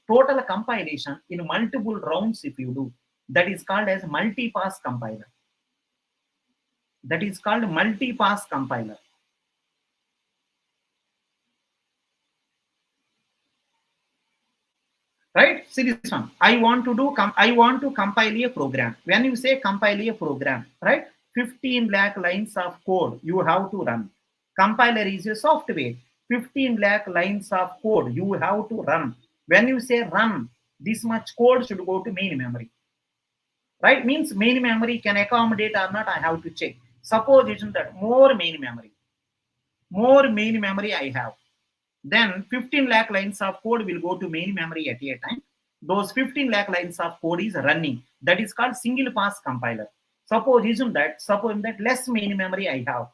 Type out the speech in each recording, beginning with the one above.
total compilation in multiple rounds if you do. That is called as multi-pass compiler. That is called multi-pass compiler. Right? See this one. I want to compile a program. When you say compile a program, right? 15 lakh lines of code you have to run. Compiler is a software. 15 lakh lines of code you have to run. When you say run, this much code should go to main memory. Right? Means main memory can accommodate or not, I have to check. Suppose isn't that more main memory I have. Then 15 lakh lines of code will go to main memory at a time. Those 15 lakh lines of code is running. That is called single pass compiler. Suppose that less main memory I have.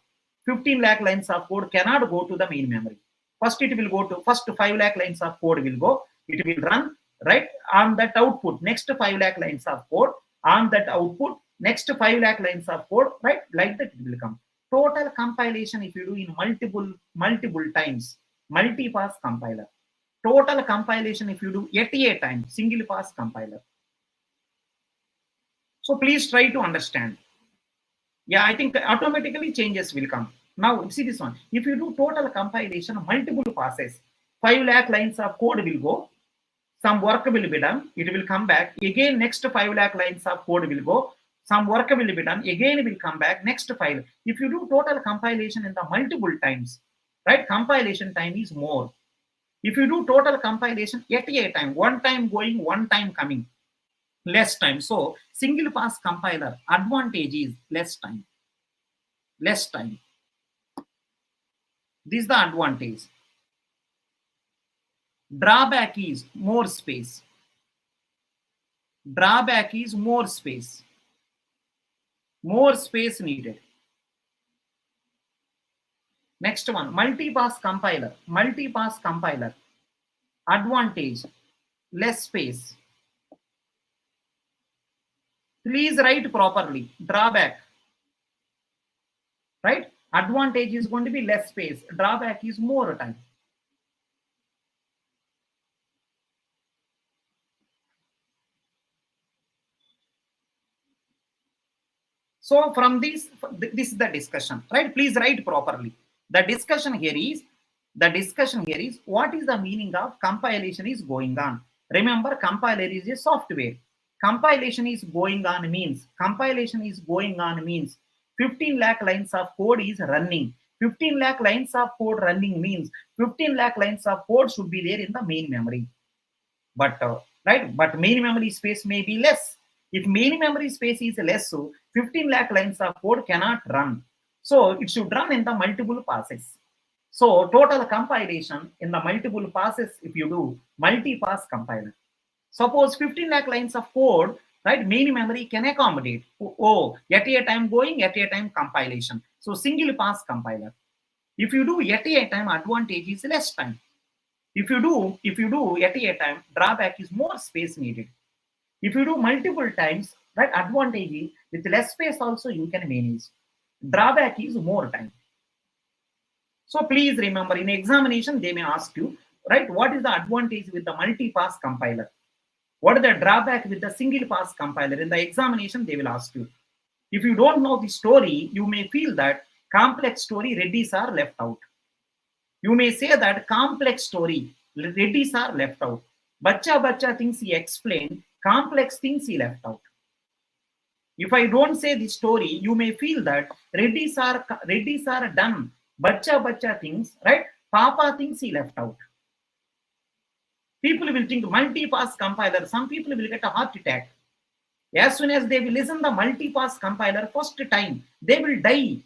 15 lakh lines of code cannot go to the main memory. First it will go to first 5 lakh lines of code will go. It will run right on that output. Next 5 lakh lines of code on that output. Next 5 lakh lines of code, right? Like that it will come. Total compilation if you do in multiple times. Multi-pass compiler. Total compilation if you do at a time, single pass compiler. So please try to understand. Yeah, I think automatically changes will come. Now see this one. If you do total compilation, multiple passes, 5 lakh lines of code will go. Some work will be done. It will come back. Again, next 5 lakh lines of code will go. Some work will be done. Again, it will come back. Next 5. If you do total compilation in the multiple times, right? Compilation time is more. If you do total compilation at a time, one time going, one time coming, less time. So single pass compiler advantage is less time. Less time. This is the advantage. Drawback is more space. Drawback is more space. More space needed. Next one, multi-pass compiler. Multi-pass compiler. Advantage, less space. Please write properly. Drawback. Right? Advantage is going to be less space. Drawback is more time. So from this is the discussion, right? Please write properly. The discussion here is what is the meaning of compilation is going on. Remember, compiler is a software. Compilation is going on means 15 lakh lines of code is running. 15 lakh lines of code running means 15 lakh lines of code should be there in the main memory. But but main memory space may be less. If main memory space is less, so 15 lakh lines of code cannot run. So it should run in the multiple passes. So total compilation in the multiple passes, if you do multi-pass compiler. Suppose 15 lakh lines of code, right? Main memory can accommodate. At a time going, at a time compilation. So single pass compiler. If you do at a time, advantage is less time. If you do at a time, drawback is more space needed. If you do multiple times, right, advantage is with less space also you can manage. Drawback is more time. So please remember, in examination they may ask you, right, what is the advantage with the multi-pass compiler? What is the drawback with the single pass compiler? In the examination they will ask you. If you don't know the story, you may feel that complex story Reddys are left out. You may say that complex story Reddys are left out. Bacha things he explained, complex things he left out. If I don't say the story, you may feel that Reddys are done. Bacha things, right? Papa things he left out. People will think multi-pass compiler. Some people will get a heart attack. As soon as they will listen the multi-pass compiler first time, they will die.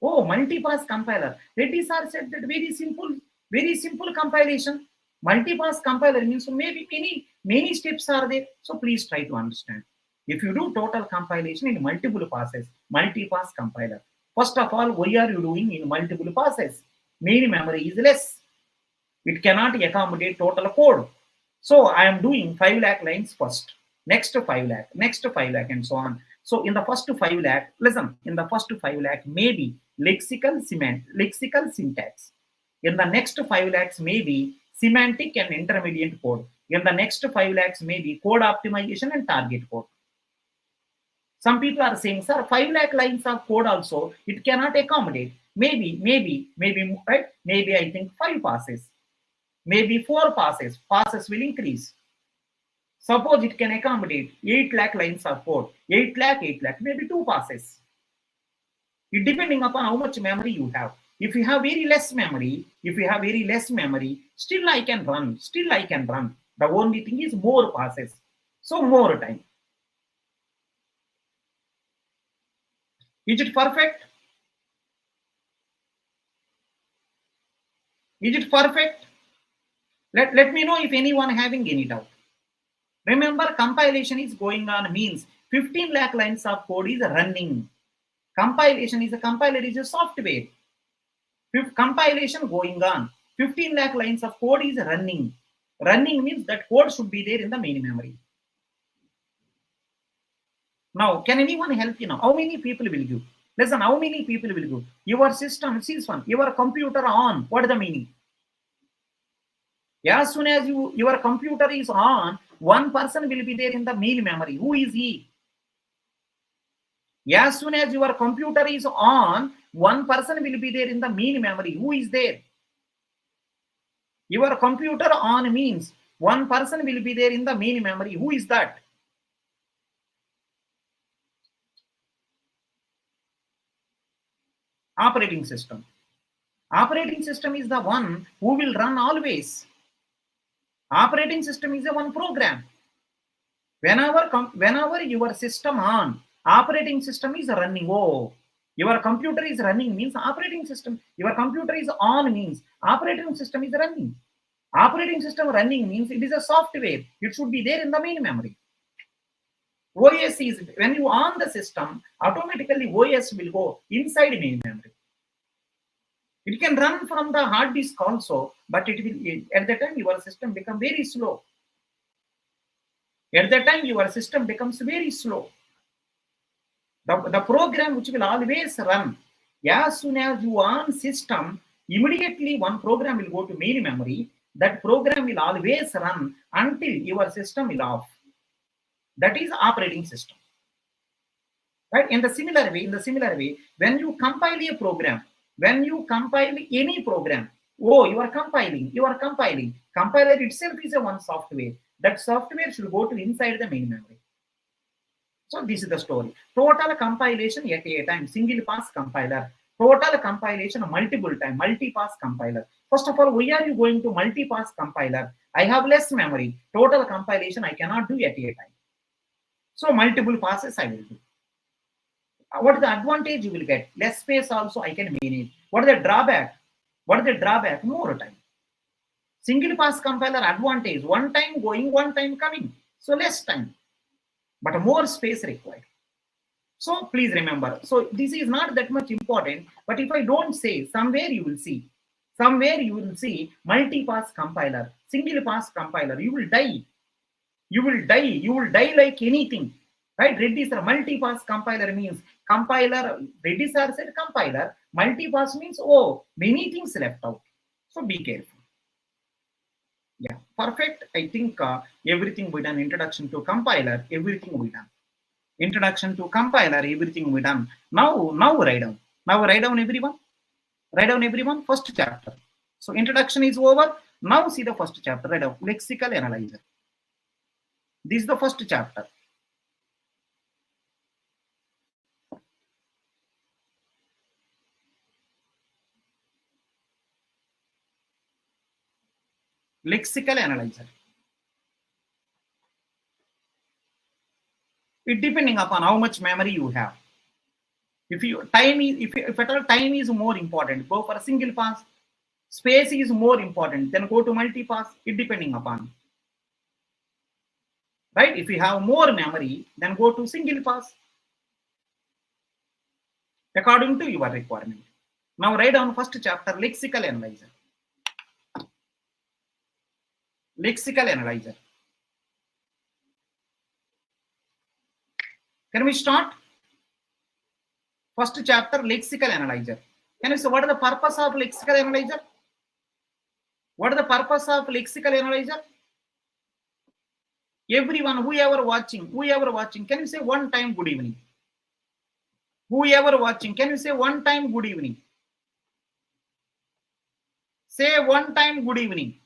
Oh, multi-pass compiler. Reddy sir said that very simple compilation. Multi-pass compiler means so maybe many steps are there. So please try to understand. If you do total compilation in multiple passes, multi-pass compiler. First of all, why are you doing in multiple passes? Main memory is less. It cannot accommodate total code. So I am doing 5 lakh lines first. Next 5 lakh, next 5 lakh, and so on. So in the first 5 lakh, listen, in the first 5 lakh, maybe lexical syntax. In the next 5 lakhs, maybe semantic and intermediate code. In the next 5 lakhs may be code optimization and target code. Some people are saying, sir, 5 lakh lines of code also, it cannot accommodate. Maybe, right? Maybe I think 5 passes. Maybe 4 passes. Passes will increase. Suppose it can accommodate 8 lakh lines of code. 8 lakh, maybe 2 passes. It depending upon how much memory you have. If you have very less memory, still I can run. The only thing is more passes. So more time. Is it perfect? Is it perfect? Let me know if anyone having any doubt. Remember, compilation is going on means 15 lakh lines of code is running. Compilation is a software. Compilation going on. 15 lakh lines of code is running. Running means that code should be there in the main memory. Now, can anyone help you now? How many people will give? Listen, how many people will give? Your system, this one, your computer on. What is the meaning? As soon as your computer is on, one person will be there in the main memory. Who is he? As soon as your computer is on, one person will be there in the main memory. Who is there? Your computer on means one person will be there in the main memory. Who is that? Operating system. Operating system is the one who will run always. Operating system is a one program. Whenever your system on, operating system is running. Oh, your computer is running means operating system. Your computer is on means operating system is running. Operating system running means it is a software. It should be there in the main memory. OS is, when you on the system, automatically OS will go inside main memory. It can run from the hard disk also, but it will, at the time your system become very slow. At that time your system becomes very slow. The program which will always run, as soon as you on system, immediately one program will go to main memory. That program will always run until your system will off. That is operating system. Right? In the similar way, when you compile a program, when you compile any program, you are compiling. Compiler itself is a one software. That software should go to inside the main memory. So this is the story. Total compilation at a time, single pass compiler. Total compilation multiple time, multi-pass compiler. First of all, why are you going to multi-pass compiler? I have less memory. Total compilation I cannot do at a time. So multiple passes I will do. What is the advantage you will get? Less space also I can manage. What is the drawback? More time. Single pass compiler advantage, one time going, one time coming. So less time, but more space required. So please remember, so this is not that much important, but if I don't say, somewhere you will see multi-pass compiler, single pass compiler, you will die like anything, right? Reddy sir, multi-pass compiler means compiler, Reddy sir said compiler, multi-pass means, many things left out. So be careful. Yeah, perfect. I think everything we done. Introduction to compiler, everything we done. Introduction to compiler, everything we done. Now write down. Write down everyone. First chapter. So introduction is over. Now see the first chapter. Write down lexical analyzer. This is the first chapter. Lexical analyzer. It depending upon how much memory you have. If at all time is more important, go for a single pass. Space is more important, then go to multi-pass. It depending upon. Right? If you have more memory, then go to single pass. According to your requirement. Now write down first chapter, lexical analyzer. Lexical analyzer. Can we start? First chapter, lexical analyzer. Can you say what is the purpose of lexical analyzer? What is the purpose of lexical analyzer? Everyone, whoever watching, can you say one time good evening? Whoever watching, can you say one time good evening? Say one time good evening.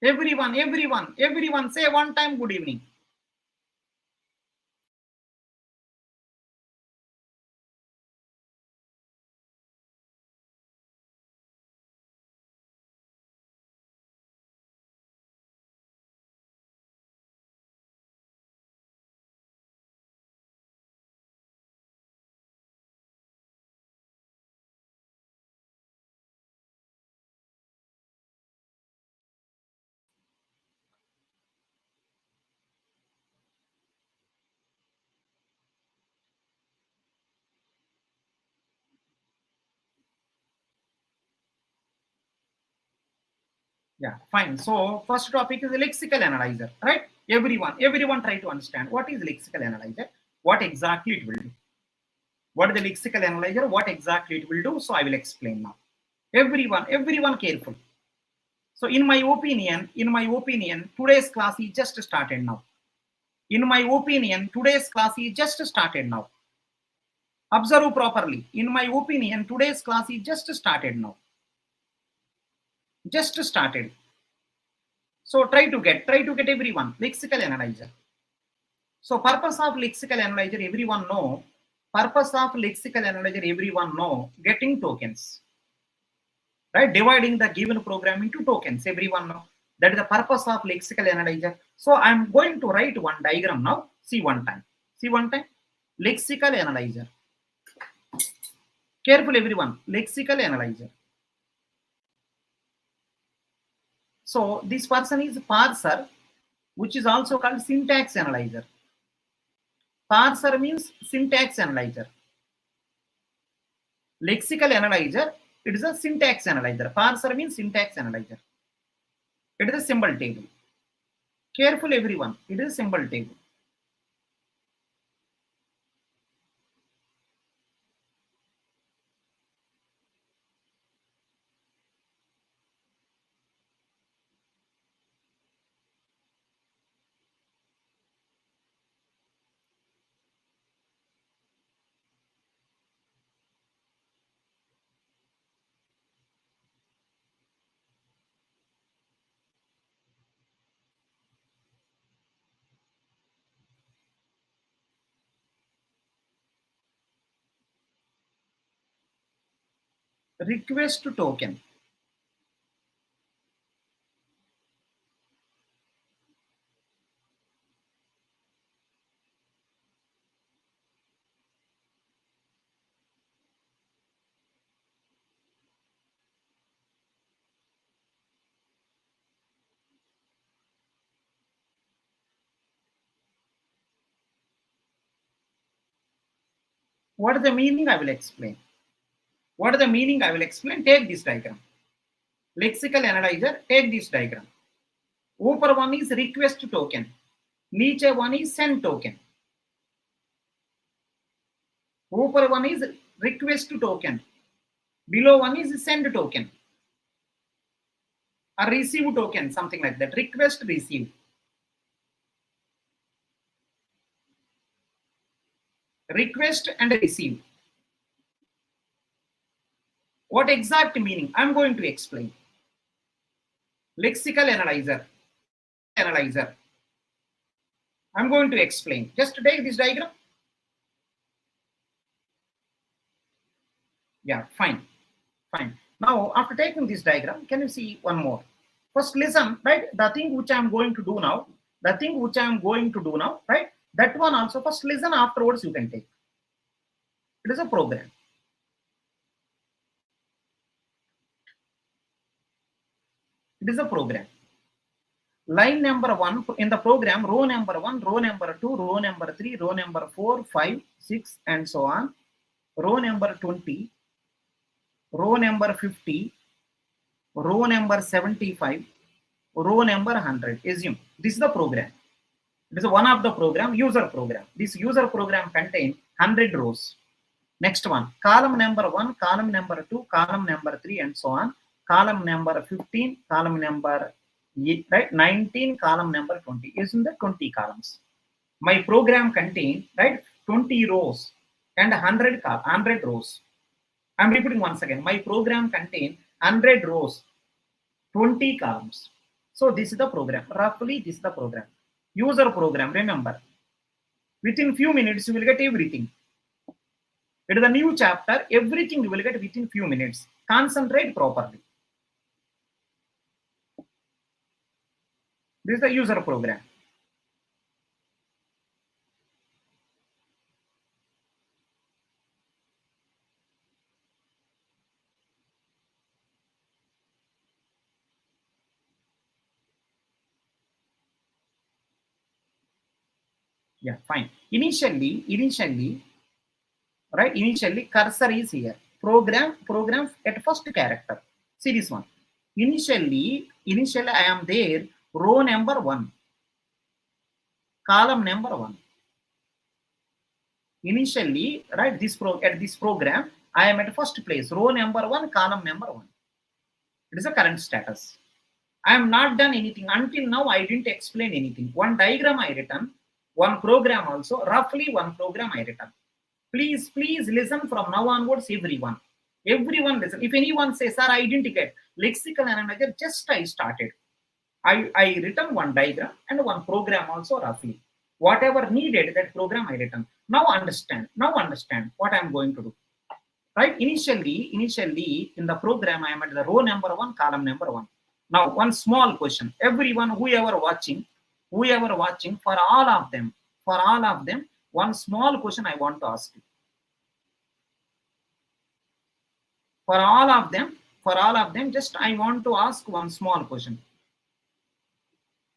Everyone, say one time good evening. Yeah, fine. So first topic is the lexical analyzer, right? Everyone try to understand what is lexical analyzer, what exactly it will do. What is the lexical analyzer, what exactly it will do. So I will explain now. Everyone careful. So in my opinion, today's class is just started now. In my opinion, today's class is just started now. Observe properly. In my opinion, today's class is just started now. Just started. So try to get everyone lexical analyzer. So purpose of lexical analyzer, everyone know. Purpose of lexical analyzer, everyone know. Getting tokens, right? Dividing the given program into tokens, everyone know. That is the purpose of lexical analyzer. So I'm going to write one diagram now. See one time. Lexical analyzer. Careful everyone. Lexical analyzer. So this person is parser, which is also called syntax analyzer. Parser means syntax analyzer. Lexical analyzer, it is a syntax analyzer. Parser means syntax analyzer. It is a symbol table. Careful everyone, it is a symbol table. Request token. What is the meaning? I will explain. What is the meaning? I will explain. Take this diagram. Lexical analyzer, take this diagram. Upper one is request token. Niche one is send token. Upper one is request token. Below one is send token. A receive token, something like that. Request, receive. Request and receive. What exact meaning? I'm going to explain. Lexical analyzer. I'm going to explain. Just take this diagram. Yeah, fine. Now, after taking this diagram, can you see one more? First, listen, right? The thing which I'm going to do now, right? That one also, first listen, afterwards you can take. It is a program. Line number 1 in the program, row number 1, row number 2, row number 3, row number 4, 5, 6, and so on. Row number 20, row number 50, row number 75, row number 100. Assume this is the program. It is one of the program, user program. This user program contains 100 rows. Next one, column number 1, column number 2, column number 3, and so on. Column number 15, column number 19, column number 20. Isn't that 20 columns? My program contains 20 rows and 100 rows. I'm repeating once again. My program contains 100 rows, 20 columns. So this is the program. Roughly, this is the program. User program. Remember, within few minutes you will get everything. It is a new chapter. Everything you will get within few minutes. Concentrate properly. This is the user program. Yeah, fine. Initially, cursor is here. Program at first character. See this one. Initially I am there. Row number 1, column number 1. Initially, at this program, I am at first place. Row number 1, column number 1. It is a current status. I am not done anything until now. I didn't explain anything. One diagram I written. One program also, roughly one program I written. Please listen from now onwards, everyone. Everyone listen. If anyone says, sir, I didn't get lexical analyzer, just I started. I written one diagram and one program also roughly. Whatever needed, that program I written. Now understand what I'm going to do. Right? Initially, in the program, I am at the row number 1, column number 1. Now, one small question. Everyone, whoever watching, for all of them, one small question I want to ask you. For all of them, just I want to ask one small question.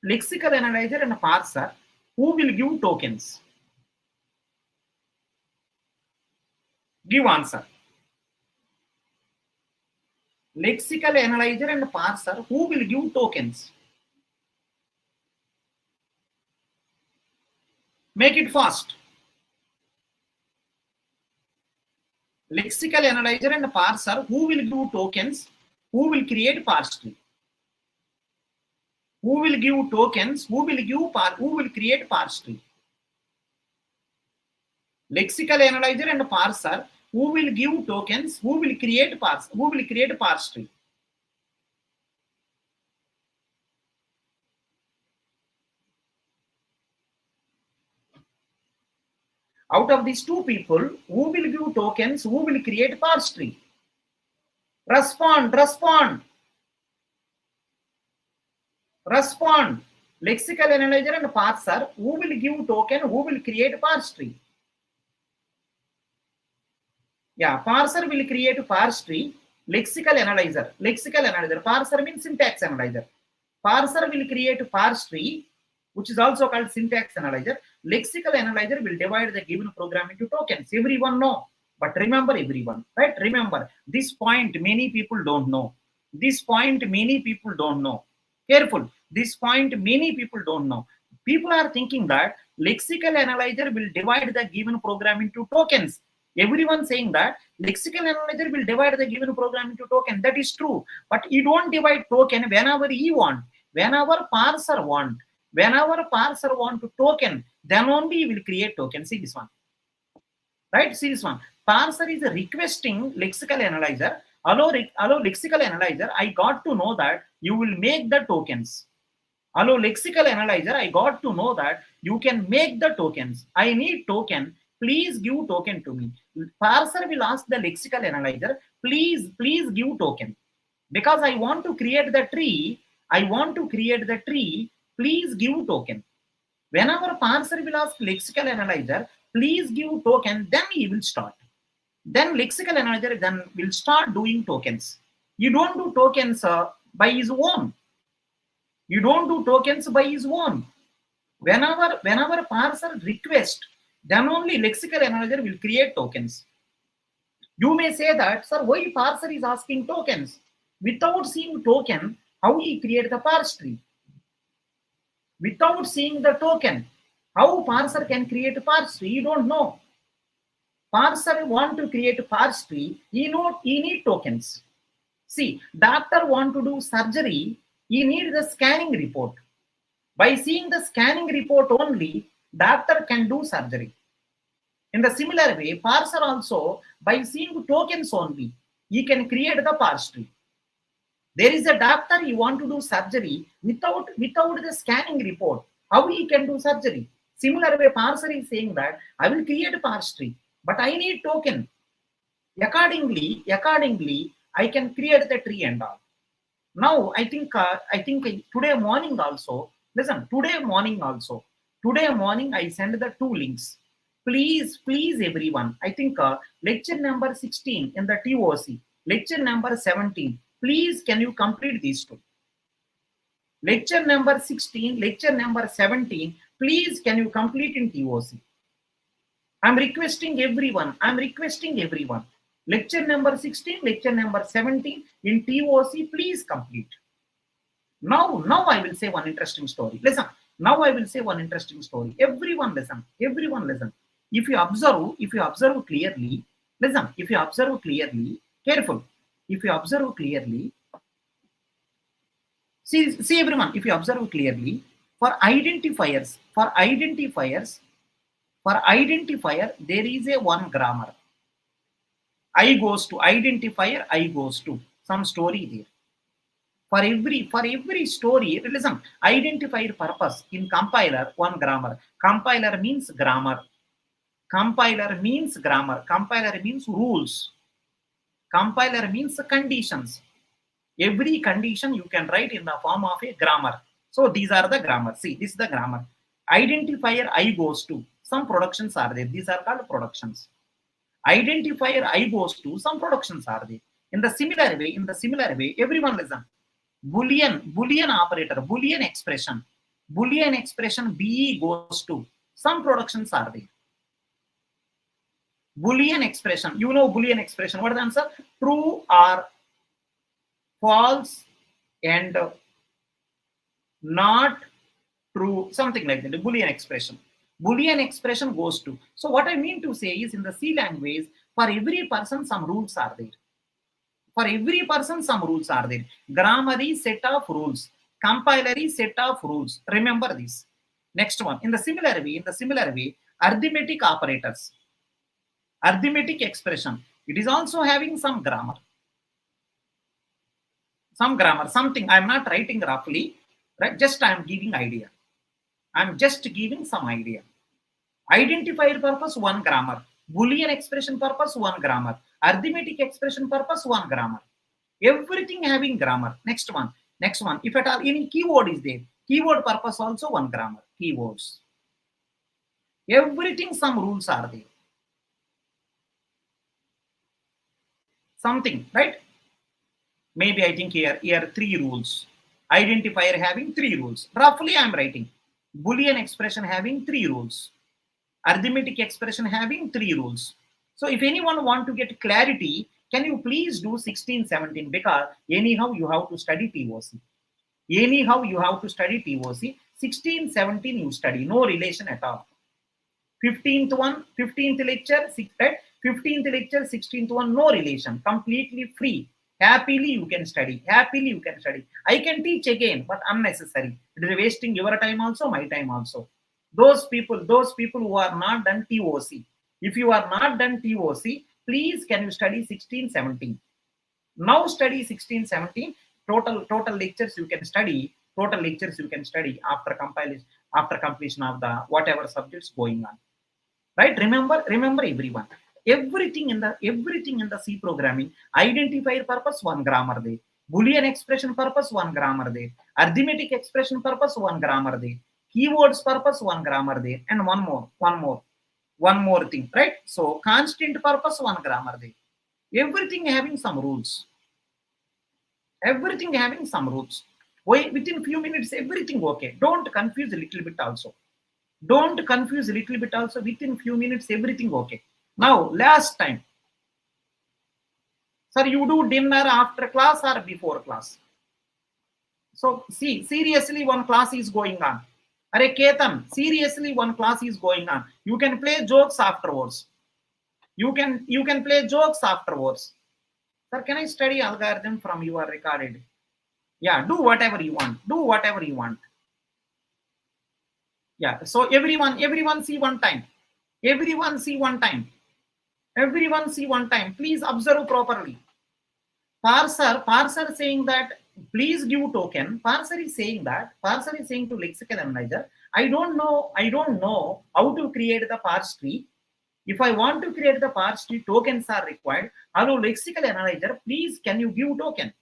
Lexical analyzer and parser, who will give tokens? Give answer. Lexical analyzer and parser, who will give tokens? Make it fast. Lexical analyzer and parser, who will give tokens? Who will create parse tree? Who will give tokens? Who will create parse tree? Lexical analyzer and parser, who will give tokens? Who will create parse tree? Out of these two people, who will give tokens? Who will create parse tree? Respond. Lexical analyzer and parser, who will give token? Who will create parse tree? Yeah, parser will create parse tree. Lexical analyzer. Parser means syntax analyzer. Parser will create parse tree, which is also called syntax analyzer. Lexical analyzer will divide the given program into tokens. Everyone know. But remember, everyone, right? Remember, this point many people don't know. Careful. This point many people don't know. People are thinking that lexical analyzer will divide the given program into tokens. Everyone saying that lexical analyzer will divide the given program into token. That is true. But you don't divide token whenever you want. Whenever parser want to token, then only you will create token. See this one. Right? See this one. Parser is requesting lexical analyzer. Hello, lexical analyzer, I got to know that you will make the tokens. Hello, lexical analyzer, I got to know that you can make the tokens. I need token. Please give token to me. Parser will ask the lexical analyzer, please give token. Because I want to create the tree, please give token. Whenever parser will ask lexical analyzer, please give token, then he will start. Then lexical analyzer then will start doing tokens. You don't do tokens by his own. Whenever parser request, then only lexical analyzer will create tokens. You may say that, sir, why parser is asking tokens? Without seeing token, how he create the parse tree? Without seeing the token, how parser can create a parse tree? You don't know. Parser want to create a parse tree, he need tokens. See, doctor want to do surgery, he need the scanning report. By seeing the scanning report only, doctor can do surgery. In the similar way, parser also, by seeing tokens only, he can create the parse tree. There is a doctor, he want to do surgery without the scanning report. How he can do surgery? Similar way, parser is saying that I will create a parse tree, but I need token. Accordingly, I can create the tree and all. Now, I think today morning also, listen, today morning I send the 2 links. Please, everyone, I think lecture number 16 in the TOC, lecture number 17, please can you complete these 2? Lecture number 16, lecture number 17, please can you complete in TOC? I'm requesting everyone. Lecture number 16, lecture number 17 in TOC, please complete. Now I will say one interesting story. Listen. Now I will say one interesting story. Everyone listen. If you observe clearly, listen. If you observe clearly, careful. If you observe clearly, see everyone. If you observe clearly, for identifiers, there is a one grammar. I goes to identifier, I goes to some story there. For every story, listen, identifier purpose in compiler, one grammar. Compiler means grammar. Compiler means rules. Compiler means conditions. Every condition you can write in the form of a grammar. So these are the grammar. See, this is the grammar. Identifier I goes to, some productions are there. These are called productions. Identifier I goes to, some productions are there. In the similar way, everyone listen. Boolean operator, Boolean expression BE goes to, some productions are there. Boolean expression, you know Boolean expression, what is the answer? True or false and not true, something like that. Boolean expression goes to. So what I mean to say is, in the C language, for every person some rules are there. Grammar is set of rules. Compiler is set of rules. Remember this. Next one. In the similar way, arithmetic operators. Arithmetic expression. It is also having some grammar. Something. I am not writing roughly. Right? Just I am giving idea. I am just giving some idea. Identifier purpose, one grammar. Boolean expression purpose, one grammar. Arithmetic expression purpose, one grammar. Everything having grammar. Next one. If at all any keyword is there, keyword purpose also one grammar. Keywords. Everything, some rules are there. Something, right? Maybe I think here 3 rules. Identifier having 3 rules. Roughly I am writing. Boolean expression having 3 rules. Arithmetic expression having 3 rules. So if anyone want to get clarity, can you please do 16, 17? Because anyhow you have to study TOC. 16, 17 you study. No relation at all. 15th lecture, 16th one, no relation. Completely free. Happily you can study. I can teach again, but unnecessary. It is wasting your time also, my time also. Those people who are not done TOC. If you are not done TOC, please can you study 16, 17. Now study 16, 17. Total lectures you can study. After completion of the whatever subjects going on. Right? Remember everyone. Everything in the C programming, identifier purpose, one grammar there. Boolean expression purpose, one grammar there. Arithmetic expression purpose, one grammar there. Keywords purpose, one grammar there. And one more thing, right? So constant purpose, one grammar there. Everything having some rules. Within few minutes, everything okay. Don't confuse a little bit also. Within few minutes, everything okay. Now, last time. Sir, you do dinner after class or before class? So, see, seriously, one class is going on. Are Ketan, seriously, one class is going on. You can play jokes afterwards. You can play jokes afterwards. Sir, can I study algorithm from your recorded? Yeah, do whatever you want. Do whatever you want. Yeah. So everyone see one time. Everyone see one time. Everyone see one time. Please observe properly. Parser saying that please give token. Parser is saying to lexical analyzer, I don't know how to create the parse tree. If I want to create the parse tree, tokens are required. Hello, lexical analyzer, please can you give token?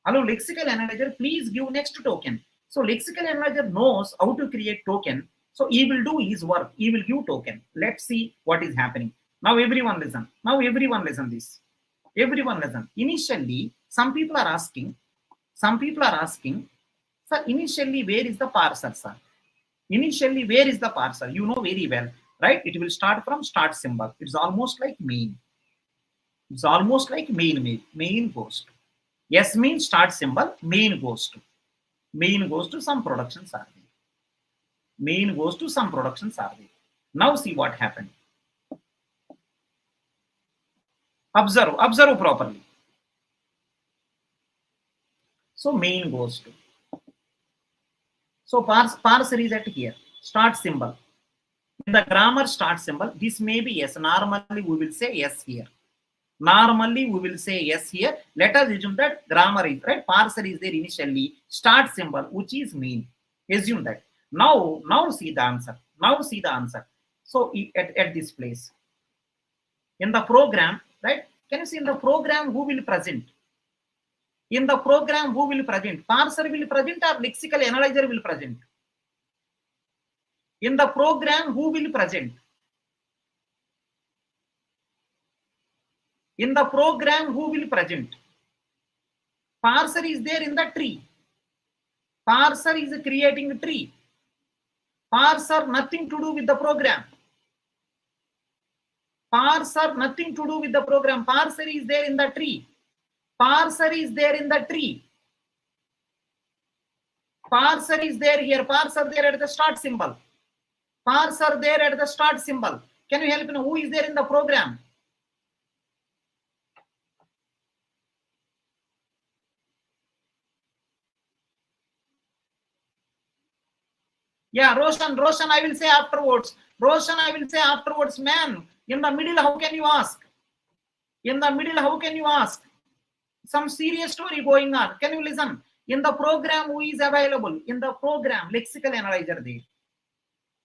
Hello, lexical analyzer, please give next token. So lexical analyzer knows how to create token. So he will do his work. He will give token. Let's see what is happening. Now everyone listen. Now everyone listen this. Everyone listen. Initially, some people are asking, sir, initially where is the parser, sir? Initially, where is the parser? You know very well, right? It will start from start symbol. It's almost like main. It's almost like main goes to. Yes means start symbol, main goes to some production are there. Main goes to some productions are there. Now see what happened. Observe properly. So main goes to. So parser is at here. Start symbol. In the grammar start symbol, this may be yes. Normally we will say yes here. Normally we will say yes here. Let us assume that grammar is right. Parser is there initially. Start symbol, which is main. Assume that. Now see the answer. Now see the answer. So at this place. In the program, right? Can you see in the program who will present? In the program who will present? Parser will present or lexical analyzer will present? In the program who will present? In the program who will present? Parser is there in the tree. Parser is creating a tree. Parser nothing to do with the program. Parser nothing to do with the program. Parser is there in the tree. Parser is there in the tree. Parser is there here. Parser there at the start symbol. Parser there at the start symbol. Can you help me know who is there in the program? Yeah, Roshan, I will say afterwards. Roshan, I will say afterwards, man. In the middle, how can you ask? In the middle, how can you ask? Some serious story going on. Can you listen? In the program, who is available? In the program, lexical analyzer there.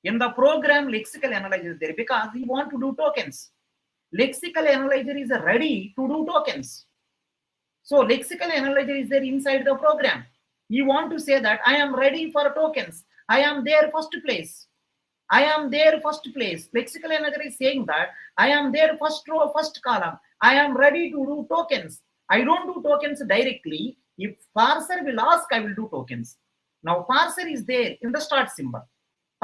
In the program, lexical analyzer there because we want to do tokens. Lexical analyzer is ready to do tokens. So lexical analyzer is there inside the program. You want to say that I am ready for tokens. I am there first place. I am there first place. Lexical analyzer is saying that I am there first row, first column. I am ready to do tokens. I don't do tokens directly. If parser will ask, I will do tokens. Now parser is there in the start symbol.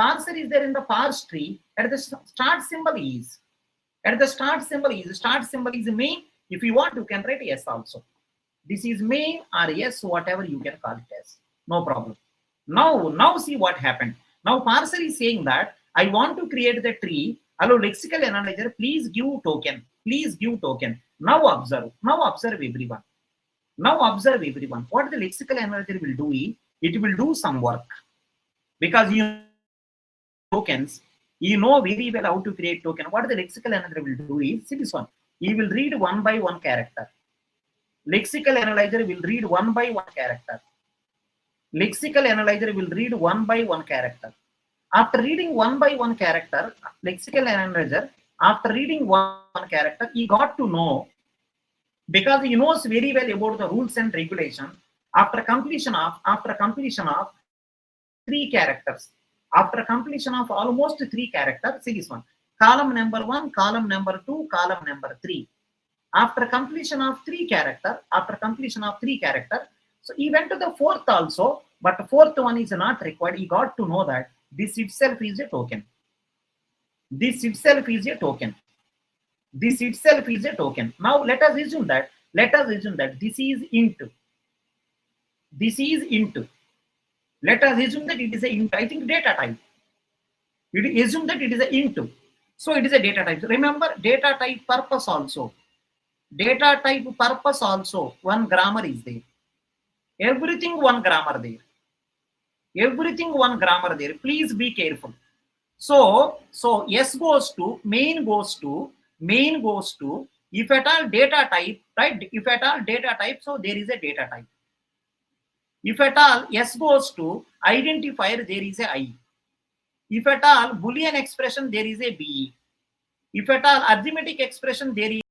Parser is there in the parse tree. At the start symbol is. At the start symbol is main. If you want, you can write yes also. This is main or yes, whatever you can call it as. No problem. Now see what happened. Now parser is saying that I want to create the tree. Hello, lexical analyzer, please give token. Please give token. Now observe everyone. Now observe everyone. What the lexical analyzer will do is, it will do some work. Because you tokens, you know very well how to create token. What the lexical analyzer will do is, see this one. He will read one by one character. Lexical analyzer will read one by one character. Lexical analyzer will read one by one character. After reading one by one character, lexical analyzer, after reading one character, he got to know, because he knows very well about the rules and regulation. After completion of 3 characters, after completion of almost 3 characters, see this one, column number 1, column number 2, column number 3. After completion of 3 character, so he went to the 4th also, but the 4th one is not required. He got to know that this itself is a token. This itself is a token. This itself is a token. Now let us assume that this is int. This is int. Let us assume that it is a int. I think data type. We assume that it is a int. So it is a data type. Remember data type purpose also. Data type purpose also. One grammar is there. Everything one grammar there. Everything one grammar there. Please be careful. So S goes to main goes to if at all data type, right? If at all data type, so there is a data type. If at all S goes to identifier, there is a I. If at all Boolean expression, there is a BE. If at all arithmetic expression, there is